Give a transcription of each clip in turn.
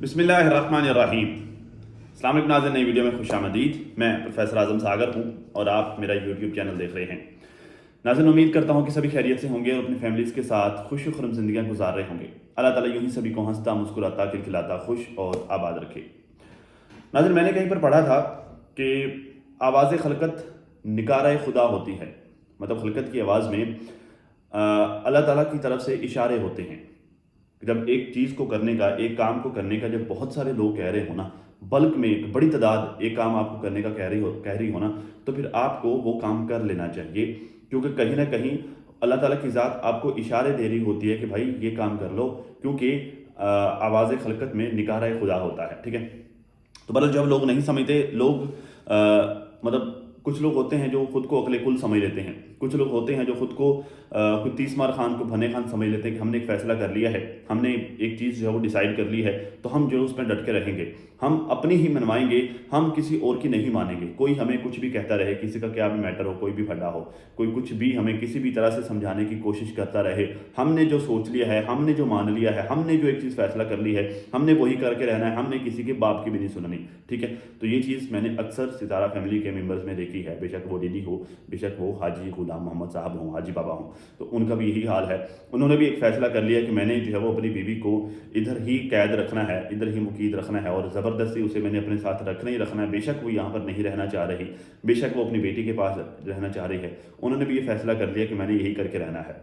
بسم اللہ الرحمن الرحیم۔ السلام علیکم ناظرین، نئی ویڈیو میں خوش آمدید۔ میں پروفیسر اعظم ساگر ہوں اور آپ میرا یوٹیوب چینل دیکھ رہے ہیں۔ ناظرین، امید کرتا ہوں کہ سبھی خیریت سے ہوں گے اور اپنی فیملیز کے ساتھ خوش و خرم زندگیاں گزار رہے ہوں گے۔ اللہ تعالیٰ یوں ہی سبھی کو ہنستا مسکراتا کھلکھلاتا خوش اور آباد رکھے۔ ناظرین، میں نے کہیں پر پڑھا تھا کہ آواز خلقت نکارہ خدا ہوتی ہے، مطلب خلقت کی آواز میں اللہ تعالیٰ کی طرف سے اشارے ہوتے ہیں۔ جب ایک چیز کو کرنے کا، ایک کام کو کرنے کا جب بہت سارے لوگ کہہ رہے ہو نا، بلک میں ایک بڑی تعداد ایک کام آپ کو کرنے کا کہہ رہی ہو نا، تو پھر آپ کو وہ کام کر لینا چاہیے، کیونکہ کہیں نہ کہیں اللہ تعالیٰ کی ذات آپ کو اشارے دے رہی ہوتی ہے کہ بھائی یہ کام کر لو، کیونکہ آواز خلقت میں نکارہ خدا ہوتا ہے، ٹھیک ہے۔ تو بلکہ جب لوگ نہیں سمجھتے، مطلب کچھ لوگ ہوتے ہیں جو خود کو عقل کل سمجھ لیتے ہیں، کچھ لوگ ہوتے ہیں جو خود کو کوئی 30 مار خان کو بھنے خان سمجھ لیتے ہیں کہ ہم نے ایک فیصلہ کر لیا ہے، ہم نے ایک چیز جو ہے وہ ڈیسائیڈ کر لی ہے، تو ہم جو اس میں ڈٹ کے رہیں گے، ہم اپنی ہی منوائیں گے، ہم کسی اور کی نہیں مانیں گے۔ کوئی ہمیں کچھ بھی کہتا رہے، کسی کا کیا بھی میٹر ہو، کوئی بھی پھڈا ہو، کوئی کچھ بھی ہمیں کسی بھی طرح سے سمجھانے کی کوشش کرتا رہے، ہم نے جو سوچ لیا ہے، ہم نے جو مان لیا ہے، ہم نے جو ایک چیز فیصلہ کر لی ہے، ہم نے وہی کر کے رہنا ہے، ہم نے کسی کے باپ کی بھی نہیں سننی، ٹھیک ہے۔ تو یہ چیز میں نے اکثر ستارہ فیملی کے ممبرز میں دیکھی ہے، بے شک وہ دیدی ہو، بے شک وہ حاجی غلام محمد صاحب ہوں، حاجی بابا ہوں، تو ان کا بھی یہی حال ہے۔ انہوں نے بھی ایک فیصلہ کر لیا کہ میں نے جو ہے وہ اپنی بیوی کو ادھر ہی قید رکھنا ہے، ادھر ہی مقید رکھنا ہے، اور زبردستی اسے میں نے اپنے ساتھ رکھنا ہی رکھنا ہے، بے شک وہ یہاں پر نہیں رہنا چاہ رہی، بے شک وہ اپنی بیٹی کے پاس رہنا چاہ رہی ہے۔ انہوں نے بھی یہ فیصلہ کر لیا کہ میں نے یہی کر کے رہنا ہے۔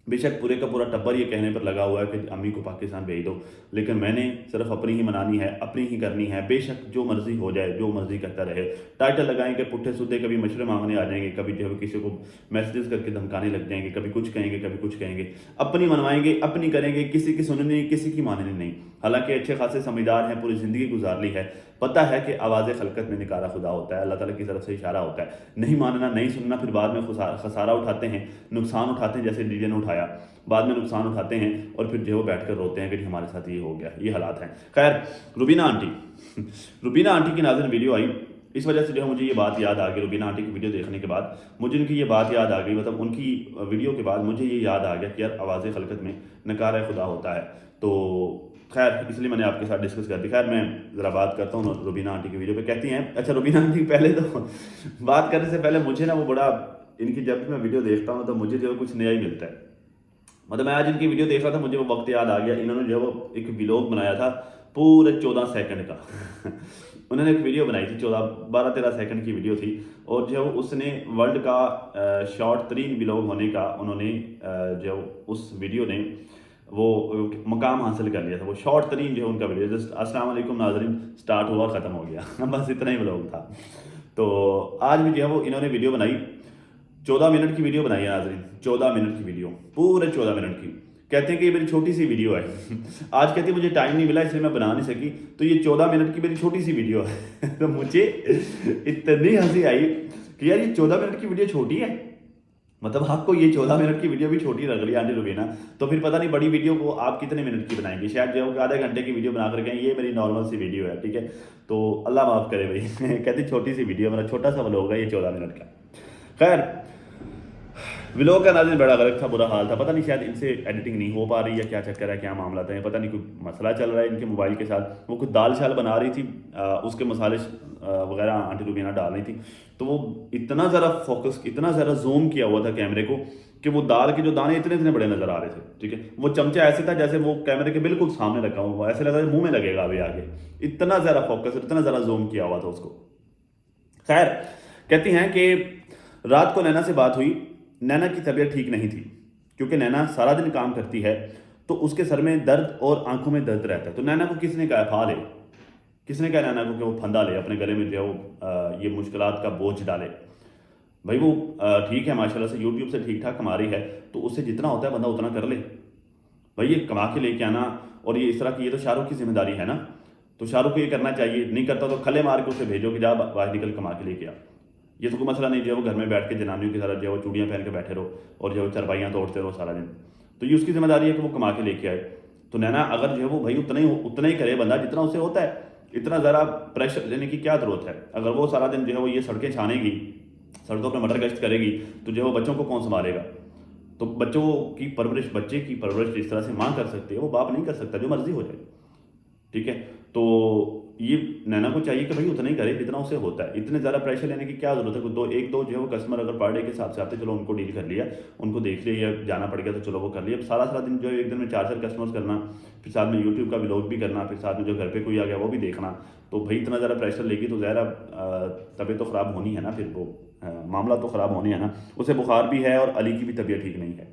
بے شک پورے کا پورا ٹبر یہ کہنے پر لگا ہوا ہے کہ امی کو پاکستان بھیج دو، لیکن میں نے صرف اپنی ہی منانی ہے، اپنی ہی کرنی ہے، بے شک جو مرضی ہو جائے، جو مرضی کرتا رہے۔ ٹائٹل لگائیں گے پٹھے سدھے، کبھی مشورے مانگنے آ جائیں گے، کبھی جو ہے کسی کو میسیجز کر کے دھمکانے لگ جائیں گے، کبھی کچھ کہیں گے، کبھی کچھ کہیں گے، اپنی منوائیں گے، اپنی کریں گے، کسی کی سننی نہیں، کسی کی ماننی نہیں۔ حالانکہ اچھے خاصے سمجھدار ہیں، پوری زندگی گزار لی ہے، پتہ ہے کہ آواز خلقت میں نکارہ خدا ہوتا ہے، اللہ تعالیٰ کی طرف سے اشارہ ہوتا ہے۔ نہیں ماننا، نہیں سننا، پھر بعد میں خسارہ اٹھاتے ہیں، نقصان اٹھاتے ہیں، جیسے ڈی جے نے اٹھایا، بعد میں نقصان اٹھاتے ہیں اور پھر جو بیٹھ کر روتے ہیں کہ ہمارے ساتھ یہ ہو گیا، یہ حالات ہیں۔ خیر، روبینہ آنٹی کی ناظرین ویڈیو آئی، اس وجہ سے جو ہے مجھے یہ بات یاد آ گئی، روبینہ آنٹی کی ویڈیو دیکھنے کے بعد مجھے ان کی یہ بات یاد آ گئی، مطلب ان کی ویڈیو کے بعد مجھے یہ یاد آ گیا کہ یار آواز خلقت میں نکارہ خدا ہوتا ہے۔ تو خیر اس لیے میں نے آپ کے ساتھ ڈسکس کر دی۔ خیر میں ذرا بات کرتا ہوں روبینہ آنٹی کی ویڈیو پہ، کہتی ہیں، اچھا روبینہ آنٹی پہلے تو بات کرنے سے پہلے مجھے نا وہ بڑا، ان کی جب بھی میں ویڈیو دیکھتا ہوں تو مجھے جو ہے کچھ نیا ہی ملتا ہے۔ مطلب میں آج ان کی ویڈیو دیکھ رہا تھا، مجھے وہ وقت یاد آ گیا، انہوں نے جو ہے وہ ایک ولاگ بنایا تھا پورے 14 سیکنڈ کا انہوں نے ایک ویڈیو بنائی تھی، 12-13 سیکنڈ کی ویڈیو تھی، اور جو ہے اس نے ورلڈ کا شارٹ ترین ولاگ ہونے کا انہوں نے جو اس ویڈیو نے وہ مقام حاصل کر لیا تھا۔ وہ شارٹ ترین جو ہے ان کا ویڈیو، جسٹ السلام علیکم ناظرین اسٹارٹ ہوا اور ختم ہو گیا بس اتنا ہی ولاگ تھا۔ تو آج بھی جو ہے وہ انہوں نے ویڈیو بنائی، 14 منٹ کی ویڈیو بنائی ہے ناظرین، 14 منٹ کی ویڈیو، پورے 14 منٹ کی۔ کہتے ہیں کہ یہ میری چھوٹی سی ویڈیو ہے آج کہتے ہیں مجھے ٹائم نہیں ملا اس لیے میں بنا نہیں سکی، تو یہ 14 منٹ کی میری چھوٹی سی ویڈیو ہے تو مجھے اتنی ہنسی آئی کہ یار یہ 14 منٹ کی ویڈیو چھوٹی ہے، مطلب آپ کو یہ 14 منٹ کی ویڈیو بھی چھوٹی لگ رہی ہے آنٹی روبینہ، تو پھر پتہ نہیں بڑی ویڈیو کو آپ کتنے منٹ کی بنائیں گے، شاید جو ہے آدھے گھنٹے کی ویڈیو بنا کر کہیں یہ میری نارمل سی ویڈیو ہے، ٹھیک ہے۔ تو اللہ معاف کرے بھائی کہتی چھوٹی سی ویڈیو، میرا چھوٹا سا ولاگ ہے یہ 14 منٹ کا۔ خیر ولاگ کا ناظرین بڑا غلط تھا، برا حال تھا، پتہ نہیں شاید ان سے ایڈیٹنگ نہیں ہو پا رہی ہے، کیا چکر ہے، کیا معاملات ہیں، پتہ نہیں کوئی مسئلہ چل رہا ہے ان کے موبائل کے ساتھ۔ وہ کچھ دال شال بنا رہی تھی، اس کے مسالے وغیرہ آنٹی روبینہ ڈال رہی تھی، تو وہ اتنا ذرا فوکس، اتنا ذرا زوم کیا ہوا تھا کیمرے کو کہ وہ دال کے جو دانے اتنے بڑے نظر آ رہے تھے، ٹھیک ہے۔ وہ چمچہ ایسے تھا جیسے وہ کیمرے کے بالکل سامنے رکھا ہوا، ایسے لگا منہ میں لگے گا ابھی آگے، اتنا ذرا فوکس، اتنا ذرا زوم کیا ہوا تھا اس کو۔ خیر کہتی ہیں کہ رات کو نینا سے بات ہوئی، نینا کی طبیعت ٹھیک نہیں تھی، کیونکہ نینا سارا دن کام کرتی ہے تو اس کے سر میں درد اور آنکھوں میں درد رہتا ہے۔ تو نینا کو کس نے کہا پھا لے، کس نے کہا نینا کو کہ وہ پھندا لے، اپنے گلے میں جو ہے وہ یہ مشکلات کا بوجھ ڈالے۔ بھائی وہ ٹھیک ہے ماشاءاللہ سے یوٹیوب سے ٹھیک ٹھاک کما رہی ہے، تو اس سے جتنا ہوتا ہے بندہ اتنا کر لے بھائی، یہ کما کے لے کے آنا اور یہ اس طرح کی، یہ تو شاہ رخ کی ذمہ داری ہے نا، تو شاہ رخ کو یہ کرنا چاہیے، نہیں کرتا تو کھلے مار کے اسے بھیجو کہ جا باہر نکل کما کے لے کے آ۔ یہ تو کوئی مسئلہ نہیں جو ہے وہ گھر میں بیٹھ کے جنانیوں کی طرح جو ہے وہ چوڑیاں پہن کے بیٹھے رہو اور جو ہے چرپائیاں توڑتے رہو سارا دن، تو یہ اس کی ذمہ داری ہے کہ وہ کما کے لے کے آئے۔ تو نینا اگر جو ہے وہ بھائی اتنا ہی کرے بندہ جتنا اسے ہوتا ہے، اتنا ذرا پریشر لینے کی کیا ضرورت ہے۔ اگر وہ سارا دن جو ہے وہ یہ سڑکیں چھانے گی، سڑکوں پہ مٹر گشت کرے گی، تو جو ہے وہ بچوں کو کون سنبھالے گا؟ تو بچے کی پرورش جس طرح سے ماں کر سکتی ہے وہ باپ نہیں کر سکتا، جو مرضی ہو جائے۔ ٹھیک ہے. تو یہ نینا کو چاہیے کہ بھائی اتنا ہی کرے جتنا اسے ہوتا ہے. اتنے زیادہ پریشر لینے کی کیا ضرورت ہے؟ ایک دو جو ہے وہ کسٹمر اگر پر ڈے کے حساب سے آتے چلو ان کو ڈیل کر لیا, ان کو دیکھ لیا, یا جانا پڑ گیا تو چلو وہ کر لیا. سارا دن جو ہے ایک دن میں 4 کسٹمرز کرنا, پھر ساتھ میں یوٹیوب کا ولاگ بھی کرنا, پھر ساتھ میں جو گھر پہ کوئی آ گیا وہ بھی دیکھنا, تو بھائی اتنا زیادہ پریشر لے گی تو ظاہر طبیعت تو خراب ہونی ہے نا, پھر وہ معاملہ تو خراب ہونے ہے نا. اسے بخار بھی ہے اور علی کی بھی طبیعت ٹھیک نہیں ہے,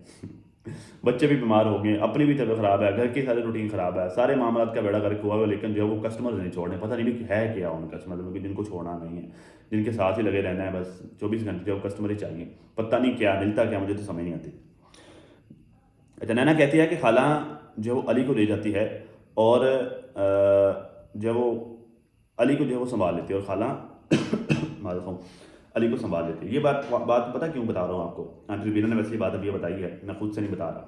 بچے بھی بیمار ہو گئے, اپنی بھی طبیعت خراب ہے, گھر کی ساری روٹین خراب ہے, سارے معاملات کا بیڑا غرق ہوا ہوا, لیکن جو ہے وہ کسٹمرز نہیں چھوڑنے. پتہ نہیں ہے کیا ان کسٹمر میں جن کو چھوڑنا نہیں ہے, جن کے ساتھ ہی لگے رہنا ہے بس 24 گھنٹے جو کسٹمر ہی چاہیے. پتہ نہیں کیا ملتا کیا, مجھے تو سمجھ نہیں آتی. اچھا, نینا کہتی ہے کہ خالہ جو ہے وہ علی کو لے جاتی ہے اور جو ہے وہ علی کو جو ہے وہ سنبھال لیتی ہے, اور خالہ علی کو سنبھال لیتی ہے. یہ بات پتہ کیوں بتا رہا ہوں آپ کو؟ آنٹی روبینہ نے ویسے یہ بات ابھی بتائی ہے, میں خود سے نہیں بتا رہا.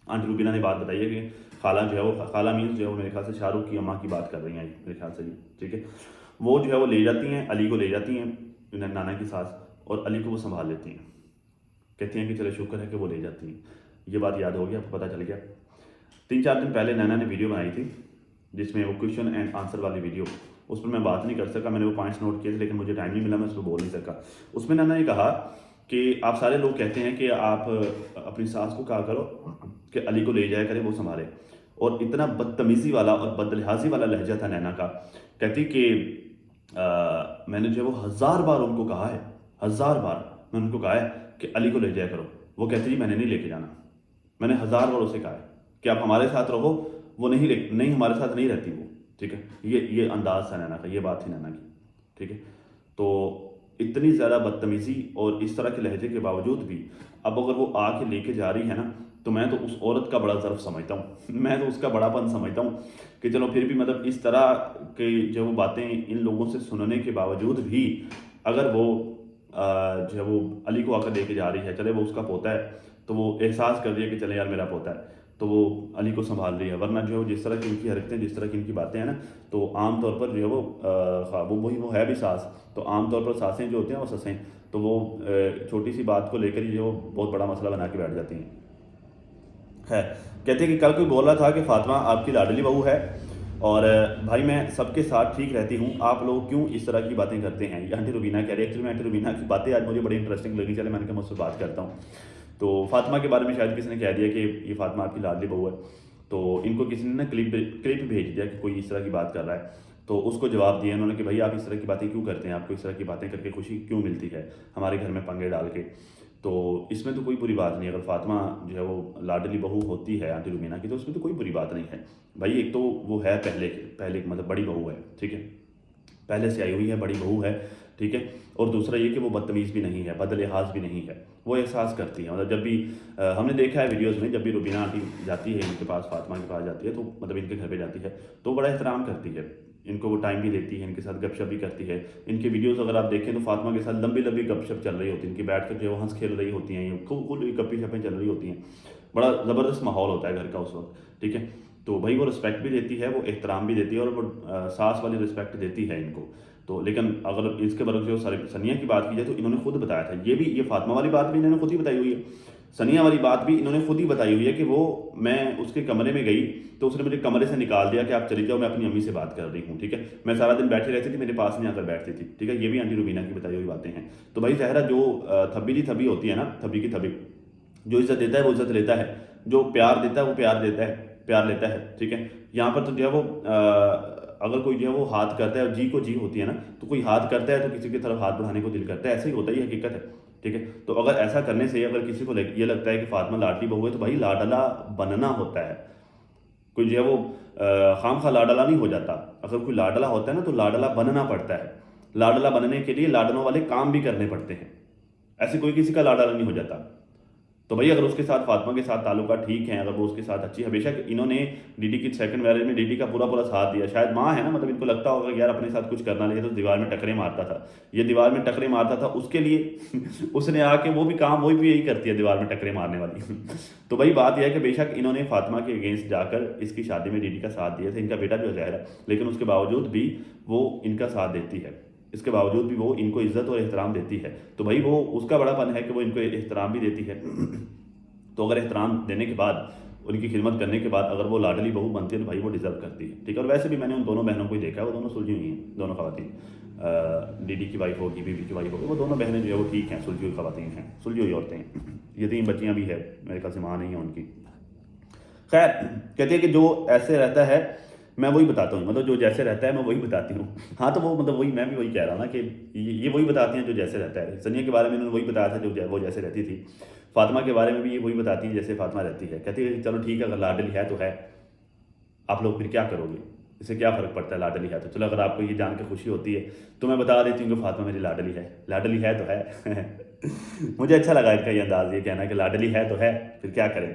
آنٹی روبینہ نے بات بتائی ہے کہ خالہ جو ہے وہ, خالہ مینس جو ہے وہ میرے خیال سے شاہ رخ کی اماں کی بات کر رہی ہیں میرے خیال سے, ٹھیک ہے. وہ جو ہے وہ لے جاتی ہیں, علی کو لے جاتی ہیں نانا کی ساس, اور علی کو وہ سنبھال لیتی ہیں. کہتی ہیں کہ چلے شکر ہے کہ وہ لے جاتی ہیں. یہ بات یاد ہو گیا, آپ کو پتہ چل گیا. 3-4 دن پہلے نینا نے ویڈیو بنائی تھی جس میں وہ کویشچن اینڈ آنسر والی ویڈیو, اس پر میں بات نہیں کر سکا, میں نے وہ پوائنٹس نوٹ کیے تھے لیکن مجھے ٹائم نہیں ملا, میں اس پہ بول نہیں سکا. اس میں نینا نے کہا کہ آپ سارے لوگ کہتے ہیں کہ آپ اپنی ساس کو کہا کرو کہ علی کو لے جایا کرے, وہ سنبھالے. اور اتنا بدتمیزی والا اور بدلحاظی والا لہجہ تھا نینا کا. کہتی کہ میں نے جو ہے وہ 1000 بار ان کو کہا ہے, 1000 بار میں ان کو کہا ہے کہ علی کو لے جایا کرو. وہ کہتی جی میں نے نہیں لے کے جانا, میں نے 1000 بار اسے کہا ہے کہ آپ ہمارے ساتھ رہو, وہ نہیں ہمارے ساتھ نہیں رہتی وہ, ٹھیک ہے. یہ انداز تھا نینا کا, یہ بات تھی نینا کی, ٹھیک ہے. تو اتنی زیادہ بدتمیزی اور اس طرح کے لہجے کے باوجود بھی اب اگر وہ آ کے لے کے جا رہی ہے نا, تو میں تو اس عورت کا بڑا ظرف سمجھتا ہوں, میں تو اس کا بڑا پن سمجھتا ہوں کہ چلو پھر بھی مطلب اس طرح کے جو وہ باتیں ان لوگوں سے سننے کے باوجود بھی اگر وہ جو ہے وہ علی کو آ کر لے کے جا رہی ہے, چلے وہ اس کا پوتا ہے تو وہ احساس کر رہی ہے کہ چلے یار میرا پوتا ہے, تو وہ علی کو سنبھال رہی ہے. ورنہ جو ہے جس طرح کی ان کی حرکتیں, جس طرح کی ان کی باتیں ہیں نا, تو عام طور پر جو ہے وہ ہے بھی ساس, تو عام طور پر ساسیں جو ہوتی ہیں وہ سسیں, تو وہ چھوٹی سی بات کو لے کر ہی جو بہت بڑا مسئلہ بنا کے بیٹھ جاتی ہیں. ہے کہتے ہیں کہ کل کوئی بول رہا تھا کہ فاطمہ آپ کی لاڈلی بہو ہے, اور بھائی میں سب کے ساتھ ٹھیک رہتی ہوں, آپ لوگ کیوں اس طرح کی باتیں کرتے ہیں. یہ آنٹی روبینہ کہہ رہی ہے. ایکچولی میں آنٹی روبینہ کی باتیں آج مجھے بڑی انٹرسٹنگ لگی, چلے میں نے کہا مجھ سے بات کرتا ہوں. تو فاطمہ کے بارے میں شاید کسی نے کہہ دیا کہ یہ فاطمہ آپ کی لاڈلی بہو ہے, تو ان کو کسی نے نا کلپ بھیج دیا کہ کوئی اس طرح کی بات کر رہا ہے. تو اس کو جواب دیا انہوں نے کہ بھائی آپ اس طرح کی باتیں کیوں کرتے ہیں, آپ کو اس طرح کی باتیں کر کے خوشی کیوں ملتی ہے ہمارے گھر میں پنگے ڈال کے. تو اس میں تو کوئی بری بات نہیں, اگر فاطمہ جو ہے وہ لاڈلی بہو ہوتی ہے آنٹی روبینہ کی, تو اس میں تو کوئی بری بات نہیں ہے بھائی. ایک تو وہ ہے پہلے مطلب بڑی بہو ہے, ٹھیک ہے, پہلے سے آئی ہوئی ہے, بڑی بہو ہے, ٹھیک ہے. اور دوسرا یہ کہ وہ بدتمیز بھی نہیں ہے, بدلحاظ بھی نہیں ہے, وہ احساس کرتی ہے. مطلب جب بھی ہم نے دیکھا ہے ویڈیوز میں, جب بھی روبینہ آنٹی جاتی ہے ان کے پاس, فاطمہ کے پاس جاتی ہے, تو مطلب ان کے گھر پہ جاتی ہے تو بڑا احترام کرتی ہے, ان کو وہ ٹائم بھی دیتی ہے, ان کے ساتھ گپ شپ بھی کرتی ہے. ان کی ویڈیوز اگر آپ دیکھیں تو فاطمہ کے ساتھ لمبی گپ شپ چل رہی ہوتی ہے, ان کی بیٹھ کر جو ہے ہنس کھیل رہی ہوتی ہیں, خوب گپی شپیں چل رہی ہوتی ہیں. بڑا زبردست ماحول ہوتا ہے گھر کا اس وقت, ٹھیک ہے. تو بھائی وہ رسپیکٹ بھی دیتی ہے, وہ احترام بھی دیتی ہے, اور وہ ساس والی رسپیکٹ دیتی ہے ان کو. تو لیکن اگر اس کے برعکس جو ثنیہ کی بات کی جائے تو انہوں نے خود بتایا تھا, یہ فاطمہ والی بات بھی انہوں نے خود ہی بتائی ہوئی ہے, ثنیہ والی بات بھی انہوں نے خود ہی بتائی ہوئی ہے کہ میں اس کے کمرے میں گئی تو اس نے مجھے کمرے سے نکال دیا کہ آپ چلی جاؤ, میں اپنی امی سے بات کر رہی ہوں, ٹھیک ہے. میں سارا دن بیٹھی رہتی تھی, میرے پاس نہیں آ کر بیٹھتی تھی, ٹھیک ہے. یہ بھی آنٹی روبینہ کی بتائی ہوئی باتیں ہیں. تو بھائی ظاہرہ جو تھبی ہوتی ہے نا, تھبی کی تھبی, جو عزت دیتا ہے وہ عزت لیتا ہے, جو پیار دیتا ہے وہ پیار لیتا ہے, ٹھیک ہے. یہاں پر تو جو ہے وہ اگر کوئی جو ہے وہ ہاتھ کرتا ہے, جی کو جی ہوتی ہے نا, تو کوئی ہاتھ کرتا ہے تو کسی کی طرف ہاتھ بڑھانے کو دل کرتا ہے, ایسا ہی ہوتا ہے, یہ حقیقت ہے, ٹھیک ہے. تو اگر ایسا کرنے سے اگر کسی کو یہ لگتا ہے کہ فاطمہ لاڈلی بہو ہے, تو بھائی لاڈلا بننا ہوتا ہے, کوئی جو ہے وہ خام خواہ لاڈلا نہیں ہو جاتا. اگر کوئی لاڈلا ہوتا ہے نا تو لاڈلا بننا پڑتا ہے. لاڈلا بننے کے لیے لاڈلوں والے کام بھی کرنے پڑتے ہیں, ایسے کوئی کسی کا لاڈلا نہیں ہو جاتا. تو بھائی اگر اس کے ساتھ فاطمہ کے ساتھ تعلقات ٹھیک ہیں, اگر وہ اس کے ساتھ اچھی ہے, بے شک انہوں نے ڈی ڈی کی سیکنڈ میرج میں ڈی ڈی کا پورا ساتھ دیا. شاید ماں ہے نا, مطلب ان کو لگتا ہوگا یار اپنے ساتھ کچھ کرنا لے تو دیوار میں ٹکرے مارتا تھا, یہ دیوار میں ٹکرے مارتا تھا اس کے لیے اس نے آ کے وہ بھی کام وہی بھی یہی کرتی ہے, دیوار میں ٹکرے مارنے والی. تو بھائی بات یہ ہے کہ بے شک انہوں نے فاطمہ کے اگینسٹ جا کر اس کی شادی میں ڈی ڈی کا ساتھ دیا تھا, ان کا بیٹا بھی ظاہر ہے, لیکن اس کے باوجود بھی وہ ان کا ساتھ دیتی ہے, اس کے باوجود بھی وہ ان کو عزت اور احترام دیتی ہے. تو بھائی وہ اس کا بڑا پن ہے کہ وہ ان کو احترام بھی دیتی ہے. تو اگر احترام دینے کے بعد ان کی خدمت کرنے کے بعد اگر وہ لاڈلی بہو بنتی ہے تو بھائی وہ ڈیزرو کرتی ہے، ٹھیک ہے. اور ویسے بھی میں نے ان دونوں بہنوں کو ہی دیکھا ہے، وہ دونوں سلجھی ہوئی ہیں، دونوں خواتین. ڈی ڈی کی وائف ہوگی، بی بی کی وائف ہوگی، وہ دونوں بہنیں جو ہے وہ ٹھیک ہیں، سلجھی ہوئی خواتین ہیں، سلجھی ہوئی عورتیں ہیں. یتیم بچیاں بھی ہیں، میرے خیال سے ماں نہیں ہے ان کی. خیر، کہتے ہیں کہ جو ایسے رہتا ہے میں وہی بتاتا ہوں، مطلب جو جیسے رہتا ہے میں وہی بتاتی ہوں. ہاں تو وہ مطلب وہی میں بھی وہی کہہ رہا ہوں نا کہ یہ وہی بتاتی ہیں جو جیسے رہتا ہے. سنیا کے بارے میں انہوں نے وہی بتایا تھا جو وہ جیسے رہتی تھی. فاطمہ کے بارے میں بھی یہ وہی بتاتی ہیں جیسے فاطمہ رہتی ہے. کہتی ہے چلو ٹھیک ہے، اگر لاڈلی ہے تو ہے، آپ لوگ پھر کیا کرو گے، اس سے کیا فرق پڑتا ہے لاڈلی ہے تو. چلو اگر آپ کو یہ جان کے خوشی ہوتی ہے تو میں بتا دیتی ہوں کہ فاطمہ میری لاڈلی ہے، لاڈلی ہے تو ہے. مجھے اچھا لگا اس کا یہ انداز، یہ کہنا کہ لاڈلی ہے تو ہے، پھر کیا کریں.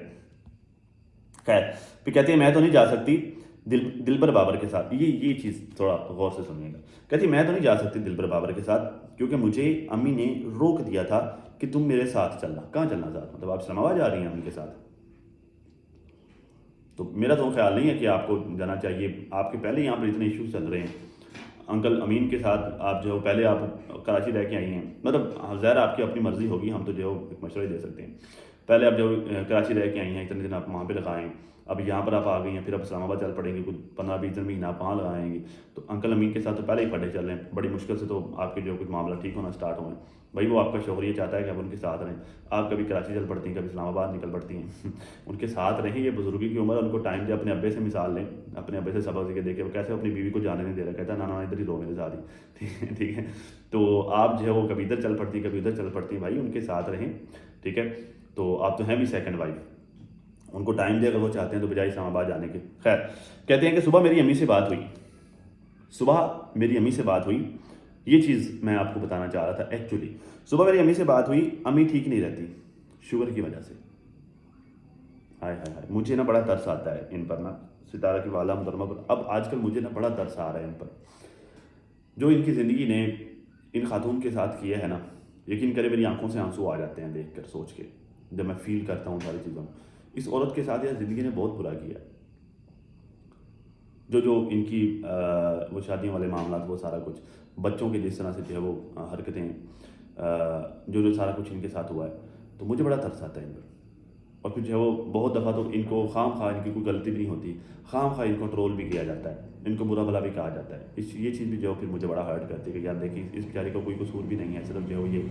خیر، پھر کہتی ہے میں تو نہیں جا سکتی دلبر بابر کے ساتھ. یہ چیز تھوڑا غور سے سنیے گا. کہتی میں تو نہیں جا سکتی دلبر بابر کے ساتھ کیونکہ مجھے امی نے روک دیا تھا کہ تم میرے ساتھ چلنا. کہاں چلنا ساتھ، مطلب آپ اسلام آباد جا رہی ہیں امی کے ساتھ؟ تو میرا تو خیال نہیں ہے کہ آپ کو جانا چاہیے. آپ کے پہلے یہاں پر اتنے ایشوز چل رہے ہیں. انکل امین کے ساتھ آپ جو پہلے آپ کراچی رہ کے آئی ہیں، مطلب ظاہر آپ کی اپنی مرضی ہوگی، ہم تو جو ایک مشورہ دے سکتے ہیں. پہلے آپ جو کراچی رہ کے آئی ہیں، اتنے دن آپ وہاں پہ لگائیں، اب یہاں پر آپ آ گئی ہیں، پھر آپ اسلام آباد چل پڑیں گے، کچھ 15-20 دن مہینہ آپ وہاں لگائیں گی. تو انکل امین کے ساتھ تو پہلے ہی پڑھے چل رہے ہیں، بڑی مشکل سے تو آپ کے جو کچھ معاملہ ٹھیک ہونا اسٹارٹ ہوئے. بھائی وہ آپ کا شوہر یہ چاہتا ہے کہ آپ ان کے ساتھ رہیں. آپ کبھی کراچی چل پڑتی ہیں، کبھی اسلام آباد نکل پڑتی ہیں. ان کے ساتھ رہیں، یہ بزرگی کی عمر ہے، ان کو ٹائم دے. اپنے ابے سے مثال لیں، اپنے ابے سے سبق سیکھے. دیکھیں وہ کیسے اپنی بیوی کو جانے نہیں دے رہا، کہتا ہے نا ادھر ہی رہو میرے ساتھ ہی. ٹھیک ہے. تو آپ جو ہے وہ کبھی ادھر چل پڑتی، کبھی ادھر چل پڑتی ہیں. بھائی ان کے ساتھ رہیں، ٹھیک ہے. تو آپ تو ہیں بھی سیکنڈ وائف، ان کو ٹائم دے اگر وہ چاہتے ہیں تو بجائے اسلام آباد جانے کے. خیر، کہتے ہیں کہ صبح میری امی سے بات ہوئی، صبح میری امی سے بات ہوئی. یہ چیز میں آپ کو بتانا چاہ رہا تھا ایکچولی. صبح میری امی سے بات ہوئی، امی ٹھیک نہیں رہتی شوگر کی وجہ سے. ہائے ہائے ہائے، مجھے نا بڑا ترس آتا ہے ان پر نا، ستارہ کی والدہ محترمہ پر. اب آج کل مجھے نا بڑا ترس آ رہا ہے ان پر. جو ان کی زندگی نے ان خاتون کے ساتھ کیا ہے نا، یقین کرے میری آنکھوں سے آنسو آ جاتے ہیں دیکھ کر، سوچ کے، جب میں فیل کرتا ہوں ساری چیزوں. اس عورت کے ساتھ یہ زندگی نے بہت برا کیا. جو ان کی وہ شادیوں والے معاملات، وہ سارا کچھ، بچوں کے جس طرح سے جو ہے وہ حرکتیں، جو سارا کچھ ان کے ساتھ ہوا ہے، تو مجھے بڑا ترس آتا ہے ان پر. اور پھر جو ہے وہ بہت دفعہ تو ان کو خواہ مخواہ، ان کی کوئی غلطی بھی نہیں ہوتی، خواہ مخواہ ان کو ٹرول بھی کیا جاتا ہے، ان کو برا بھلا بھی کہا جاتا ہے. یہ چیز بھی جو ہے پھر مجھے بڑا ہرٹ کرتی ہے کہ یار دیکھیں اس بیچارے کا کوئی قصور بھی نہیں ہے، صرف جو ہے یہ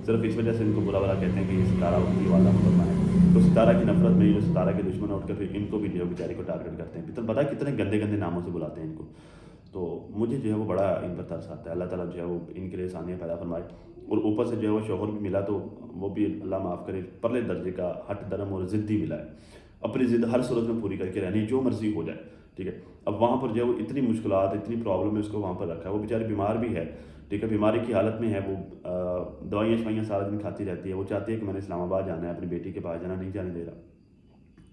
صرف اس وجہ سے ان کو برا بھلا کہتے ہیں کہ یہ ستارہ ان کی والدہ محترمہ ہے. تو ستارہ کی نفرت میں جو ستارہ کے دشمن اٹھ کر پھر ان کو بھی جو ہے بیچارے کو ٹارگیٹ کرتے ہیں. پتہ ہے کتنے گندے گندے ناموں سے بلاتے ہیں ان کو. تو مجھے جو ہے وہ بڑا ان پر ترس آتا ہے. اللہ تعالیٰ جو ہے وہ ان کے لیے آسانیاں پیدا فرمائے. اور اوپر سے جو ہے وہ شوہر بھی ملا تو وہ بھی اللہ معاف کرے پرلے درجے کا ہٹ درم اور ضدی ملا ہے. اپنی ضد ہر صورت میں پوری کر کے رہنی، جو مرضی ہو جائے، ٹھیک ہے. اب وہاں پر جو ہے وہ اتنی مشکلات، اتنی پرابلم ہے، اس کو وہاں پر رکھا ہے. وہ بیچاری بیمار بھی ہے، ٹھیک ہے، بیماری کی حالت میں ہے. وہ دوائیاں شوائیاں سارا دن کھاتی رہتی ہے. وہ چاہتی ہے کہ میں نے اسلام آباد جانا ہے، اپنی بیٹی کے پاس جانا، نہیں جانے دے رہا.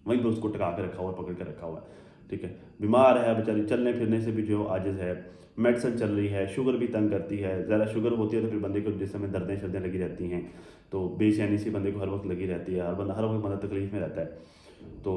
وہیں پہ اس کو ٹکا کے رکھا ہوا ہے، پکڑ کے رکھا ہوا ہے، ٹھیک ہے. بیمار ہے بیچاری، چلنے پھرنے سے بھی جو عاجز ہے. میڈیسن چل رہی ہے، شوگر بھی تنگ کرتی ہے. زیادہ شوگر ہوتی ہے تو پھر بندے کو جس میں دردیں شردیں لگی رہتی ہیں، تو بے چینی سی بندے کو ہر وقت لگی رہتی ہے. ہر وقت بندہ تکلیف میں رہتا ہے. تو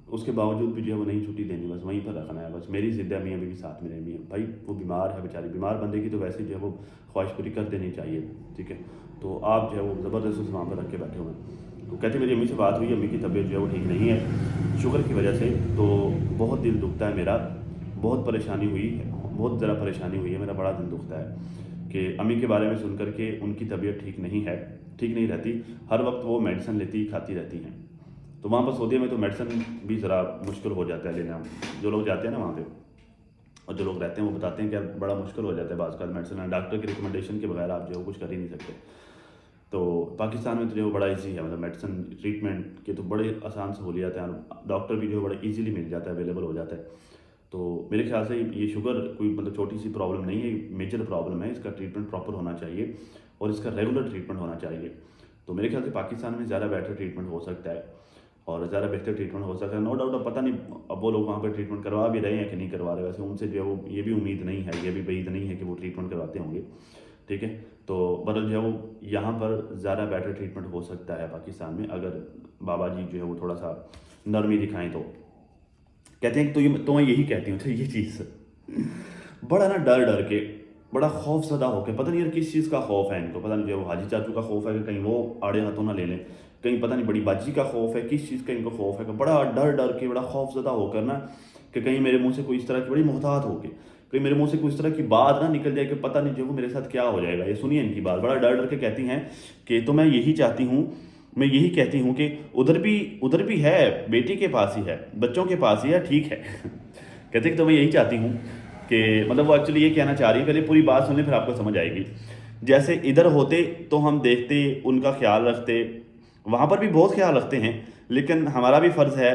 اس کے باوجود بھی جو ہے وہ نہیں چھٹی دینی، بس وہیں پر رکھنا ہے. بس میری ضد ہے، میاں بھی ساتھ میں رہنی ہے. بھائی وہ بیمار ہے بیچاری، بیمار بندے کی تو ویسے جو ہے وہ خواہش پوری کر دینی چاہیے، ٹھیک ہے. تو آپ جو ہے وہ زبردست اس وہاں پر رکھ کے بیٹھے ہوئے ہیں. تو کہتے میری امی سے بات ہوئی، امی کی طبیعت جو ہے وہ ٹھیک نہیں ہے شوگر کی وجہ سے. تو بہت دل دکھتا ہے میرا، بہت پریشانی ہوئی ہے، بہت ذرا پریشانی ہوئی ہے، میرا بڑا دل دکھتا ہے کہ امی کے بارے میں سن کر کے ان کی طبیعت ٹھیک نہیں ہے، ٹھیک نہیں رہتی. ہر وقت وہ میڈیسن لیتی کھاتی رہتی ہیں. تو وہاں پر سعودیہ میں تو میڈیسن بھی ذرا مشکل ہو جاتا ہے لینا. جو لوگ جاتے ہیں نا وہاں پہ اور جو لوگ رہتے ہیں وہ بتاتے ہیں کہ بڑا مشکل ہو جاتا ہے بعض کا میڈیسن، ڈاکٹر کی ریکمنڈیشن کے بغیر آپ جو ہے کچھ کر ہی نہیں سکتے. تو پاکستان میں تو جو بڑا ایزی ہے، مطلب میڈیسن ٹریٹمنٹ کے تو بڑے آسان سہولیات ہیں. ڈاکٹر بھی جو ہے بڑا ایزیلی مل جاتا ہے، اویلیبل ہو جاتا ہے. تو میرے خیال سے یہ شوگر کوئی مطلب چھوٹی سی پرابلم نہیں ہے، میجر پرابلم ہے. اس کا ٹریٹمنٹ پراپر ہونا چاہیے اور اس کا ریگولر ٹریٹمنٹ ہونا چاہیے. تو میرے خیال سے پاکستان میں زیادہ بیٹر ٹریٹمنٹ ہو سکتا ہے اور زیادہ بہتر ٹریٹمنٹ ہو سکتا ہے. No doubt. اب پتہ نہیں اب وہ لوگ وہاں پہ ٹریٹمنٹ کروا بھی رہے ہیں کہ نہیں کروا رہے. ویسے ان سے جو ہے وہ یہ بھی امید نہیں ہے، یہ بھی بعید نہیں ہے کہ وہ ٹریٹمنٹ کرواتے ہوں گے، ٹھیک ہے. تو بدل جو ہے وہ یہاں پر زیادہ بیٹر ٹریٹمنٹ ہو سکتا ہے پاکستان میں، اگر بابا جی جو ہے وہ تھوڑا سا نرمی دکھائیں. تو کہتے ہیں کہ تو میں یہی کہتی ہوں. یہ چیز بڑا نا ڈر ڈر کے، بڑا خوف زدہ ہو کے، پتہ نہیں یار کس چیز کا خوف ہے ان کو. پتہ نہیں جو ہے وہ حاجی چاچو کا خوف ہے کہ کہیں وہ آڑے ہاتھوں نہ لے لیں، کہیں پتہ نہیں بڑی باجی کا خوف ہے، کس چیز کا ان کو خوف ہے کہ بڑا ڈر کے بڑا خوف زدہ ہو کر نا کہ کہیں میرے منہ سے کوئی اس طرح کی بڑی محتاط ہو کے کہیں میرے منہ سے کوئی اس طرح کی بات نہ نکل جائے کہ پتہ نہیں جو وہ میرے ساتھ کیا ہو جائے گا. یہ سنیے ان کی بات، بڑا ڈر کے کہتی ہیں کہ تو میں یہی کہتی ہوں کہ ادھر بھی ہے، بیٹی کے پاس ہی ہے، بچوں کے پاس ہی ہے، ٹھیک ہے. کہتے کہ تو میں یہی چاہتی ہوں کہ مطلب وہ ایکچولی یہ کہنا چاہ رہی ہے، پہلے پوری بات سن لیں پھر آپ کو سمجھ آئے گی. جیسے ادھر ہوتے تو ہم دیکھتے، ان کا خیال رکھتے، وہاں پر بھی بہت خیال رکھتے ہیں، لیکن ہمارا بھی فرض ہے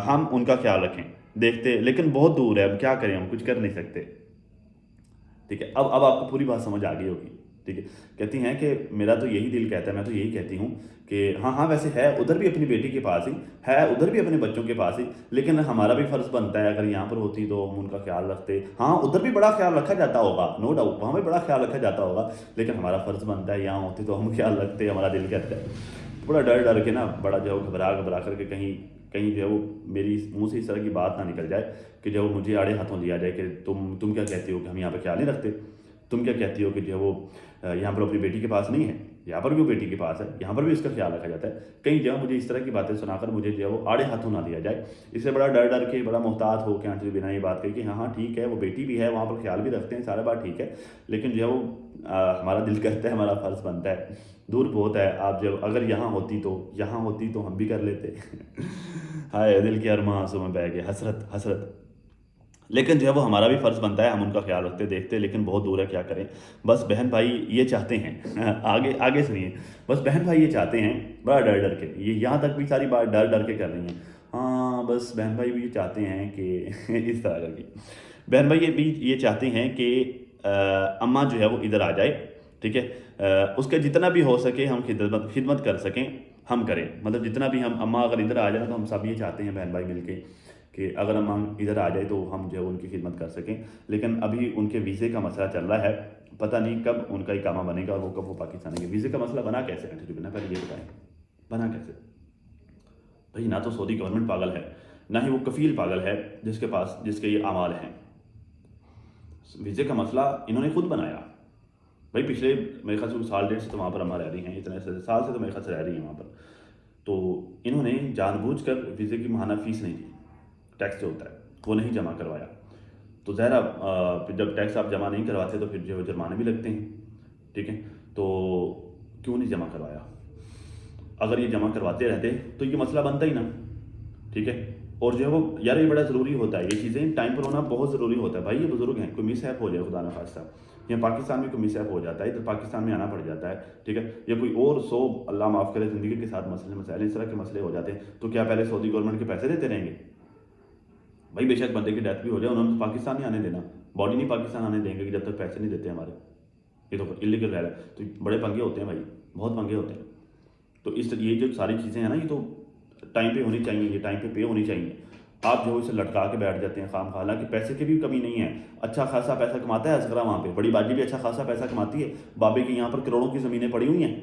ہم ان کا خیال رکھیں، دیکھتے، لیکن بہت دور ہے، اب کیا کریں، ہم کچھ کر نہیں سکتے. ٹھیک ہے، اب آپ کو پوری بات سمجھ آ گئی ہوگی. ٹھیک ہے، کہتی ہیں کہ میرا تو یہی دل کہتا ہے، میں تو یہی کہتی ہوں کہ ہاں ویسے ہے ادھر بھی اپنی بیٹی کے پاس ہی ہے، ادھر بھی اپنے بچوں کے پاس ہی، لیکن ہمارا بھی فرض بنتا ہے اگر یہاں پر ہوتی تو ہم ان کا خیال رکھتے. ہاں ادھر بھی بڑا خیال رکھا جاتا ہوگا، نو ڈاؤٹ، وہاں بھی بڑا خیال رکھا جاتا ہوگا، لیکن ہمارا فرض بنتا ہے یہاں ہوتی تو ہم خیال رکھتے، ہمارا دل کہتا ہے. بڑا ڈر کے نا، بڑا جو گھبرا کر کے کہیں جو ہے وہ میری منہ سے اس طرح کی بات نہ نکل جائے کہ جو مجھے آڑے ہاتھوں لیا جائے کہ تم کیا کہتے ہو کہ ہم یہاں پہ خیال نہیں رکھتے، تم کیا کہتی ہو کہ جو وہ یہاں پر اپنی بیٹی کے پاس نہیں ہے، یہاں پر بھی وہ بیٹی کے پاس ہے، یہاں پر بھی اس کا خیال رکھا جاتا ہے. کہیں جو مجھے اس طرح کی باتیں سنا کر مجھے جو ہے وہ آڑے ہاتھوں نہ لیا جائے. اس سے بڑا ڈر کے بڑا محتاط ہو کے آنچل بنا یہ بات کہی کہ ہاں ٹھیک ہے، وہ بیٹی بھی ہے، وہاں پر خیال بھی رکھتے ہیں، سارا بات ٹھیک ہے، لیکن جو ہے وہ ہمارا دل کرتا ہے، ہمارا فرض بنتا ہے، دور بہت ہے. آپ جب اگر یہاں ہوتی تو ہم بھی کر لیتے. ہائے دل کے ارماں آنسوں میں بہہ گئے، حسرت. لیکن جو ہے وہ ہمارا بھی فرض بنتا ہے، ہم ان کا خیال رکھتے، دیکھتے، لیکن بہت دور ہے، کیا کریں. بس بہن بھائی یہ چاہتے ہیں آگے سنیے، بس بہن بھائی یہ چاہتے ہیں، بڑا ڈر کے، یہ یہاں تک بھی ساری بات ڈر کے کر رہی ہیں. ہاں بس بہن بھائی بھی یہ چاہتے ہیں کہ اس طرح کر کے بہن بھائی بھی یہ چاہتے ہیں کہ اماں جو ہے وہ ادھر آ جائے. ٹھیک ہے، اس کا جتنا بھی ہو سکے ہم خدمت کر سکیں، ہم کریں. مطلب جتنا بھی ہم اماں اگر ادھر آ جائے تو ہم سب یہ چاہتے ہیں بہن بھائی مل کے کہ اگر ہم ادھر آ جائے تو ہم جو ہے ان کی خدمت کر سکیں. لیکن ابھی ان کے ویزے کا مسئلہ چل رہا ہے، پتہ نہیں کب ان کا اقامہ بنے گا اور وہ کب وہ پاکستان آئیں گے. ویزے کا مسئلہ بنا کیسے ہے؟ پہلے یہ بتائیں، بنا کیسے؟ بھائی نہ تو سعودی گورنمنٹ پاگل ہے، نہ ہی وہ کفیل پاگل ہے جس کے یہ اعمال ہیں. ویزے کا مسئلہ انہوں نے خود بنایا. بھائی پچھلے میرے خیال سے سال ڈیڑھ سے تو وہاں پر اماں رہ رہی ہیں، اتنے سال سے تو میرے خیال سے رہ رہی ہیں وہاں پر. تو انہوں نے جان بوجھ کر ویزے کی ماہانہ فیس نہیں دی، ٹیکس جو ہوتا ہے وہ نہیں جمع کروایا. تو ظاہر جب ٹیکس آپ جمع نہیں کرواتے تو پھر جو جرمانے بھی لگتے ہیں. ٹھیک ہے، تو کیوں نہیں جمع کروایا؟ اگر یہ جمع کرواتے رہتے تو یہ مسئلہ بنتا ہی نا. ٹھیک ہے، اور جو ہے وہ یار یہ بڑا ضروری ہوتا ہے، یہ چیزیں ٹائم پر ہونا بہت ضروری ہوتا ہے. بھائی یہ بزرگ ہیں، کوئی مس ہیپ ہو جائے خدا نہ خواستہ، یا پاکستان میں کوئی مس ہیپ ہو جاتا ہے تو پاکستان میں آنا پڑ جاتا ہے. ٹھیک ہے، یا کوئی اور اللہ معاف کرے زندگی کے ساتھ مسائل اس طرح کے مسئلے ہو جاتے ہیں، تو کیا پہلے سعودی گورنمنٹ کے پیسے دیتے رہیں گے؟ بھائی بے شک بندے کی ڈیتھ بھی ہو جائے، انہوں نے پاکستان نہیں آنے دینا، باڈی نہیں پاکستان آنے دیں گے کہ جب تک پیسے نہیں دیتے ہمارے. یہ تو انلیگل رہ رہا ہے. تو بڑے پنگے ہوتے ہیں بھائی، بہت پنگے ہوتے ہیں. تو یہ جو ساری چیزیں ہیں نا، یہ تو ٹائم پہ ہونی چاہیے، یہ ٹائم پہ ہونی چاہیے. آپ جو اسے لٹکا کے بیٹھ جاتے ہیں خام خواہ، حالانکہ پیسے کی بھی کمی نہیں ہے، اچھا خاصا پیسہ کماتا ہے اصغرا وہاں پہ، بڑی باجی بھی اچھا خاصا پیسہ کماتی ہے، بابے کی یہاں پر کروڑوں کی زمینیں پڑی ہوئی ہیں،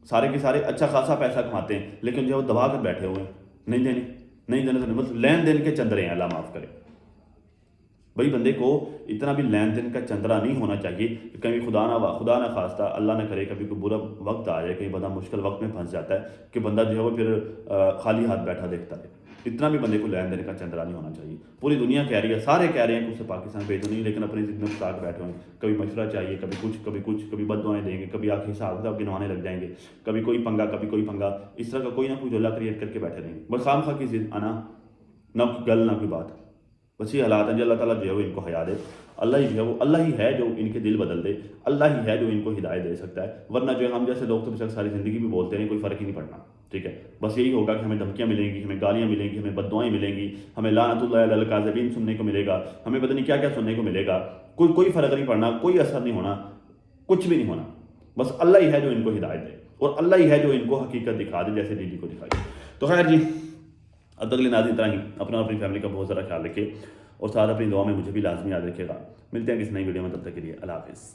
سارے کے سارے اچھا خاصا پیسہ کماتے ہیں، لیکن جو وہ دبا کر بیٹھے ہوئے ہیں، نہیں دینے بس لین دین کے چندرے ہیں، اللہ معاف کرے. بھائی بندے کو اتنا بھی لین دین کا چندرا نہیں ہونا چاہیے کہ کبھی خدا نہ خواستہ اللہ نہ کرے کبھی کوئی برا وقت آ جائے، کہیں بندہ مشکل وقت میں پھنس جاتا ہے کہ بندہ جو ہے وہ پھر خالی ہاتھ بیٹھا دیکھتا ہے. اتنا بھی بندے کو لین دین کا چندرا نہیں ہونا چاہیے. پوری دنیا کہہ رہی ہے، سارے کہہ رہے ہیں کہ اسے پاکستان بھیجو نہیں، لیکن اپنی ضد میں پھنسا کے بیٹھے ہوئے ہیں. کبھی مشورہ چاہیے، کبھی بد دعائیں دیں گے، کبھی آ کے حساب کتاب گنوانے لگ جائیں گے، کبھی کوئی پنگا، اس طرح کا کوئی نہ کوئی جھولا کریٹ کر کے بیٹھے رہیں گے. بس خام خواہ کی ضد آنا، نہ کوئی گل نہ کوئی بات. بس یہ حالات ہیں. جو اللہ تعالیٰ جو ہے وہ ان کو حیا دے. اللہ ہی ہے جو ان کے دل بدل دے، اللہ ہی ہے جو ان کو ہدایت دے سکتا ہے. ورنہ جو ہے ہم جیسے لوگ تو بے شک ساری زندگی بھی بولتے ہیں، کوئی فرق ہی نہیں پڑنا. ٹھیک ہے، بس یہی ہوگا کہ ہمیں دھمکیاں ملیں گی، ہمیں گالیاں ملیں گی، ہمیں بد دعائیں ملیں گی، ہمیں لعنت اللہ علی الکاذبین سننے کو ملے گا، ہمیں پتہ نہیں کیا کیا سننے کو ملے گا. کوئی فرق نہیں پڑنا، کوئی اثر نہیں ہونا، کچھ بھی نہیں ہونا. بس اللہ ہی ہے جو ان کو ہدایت دے، اور اللہ ہی ہے جو ان کو حقیقت دکھا دے، جیسے جی کو دکھائی. تو خیر جی، اب تک ناظرین اتنا ہی. اپنا اور اپنی فیملی کا بہت زیادہ خیال رکھے، اور ساتھ اپنی دعا میں مجھے بھی لازمی یاد رکھے گا. ملتے ہیں کسی نئی ویڈیو میں، تب تک کے لیے اللہ حافظ.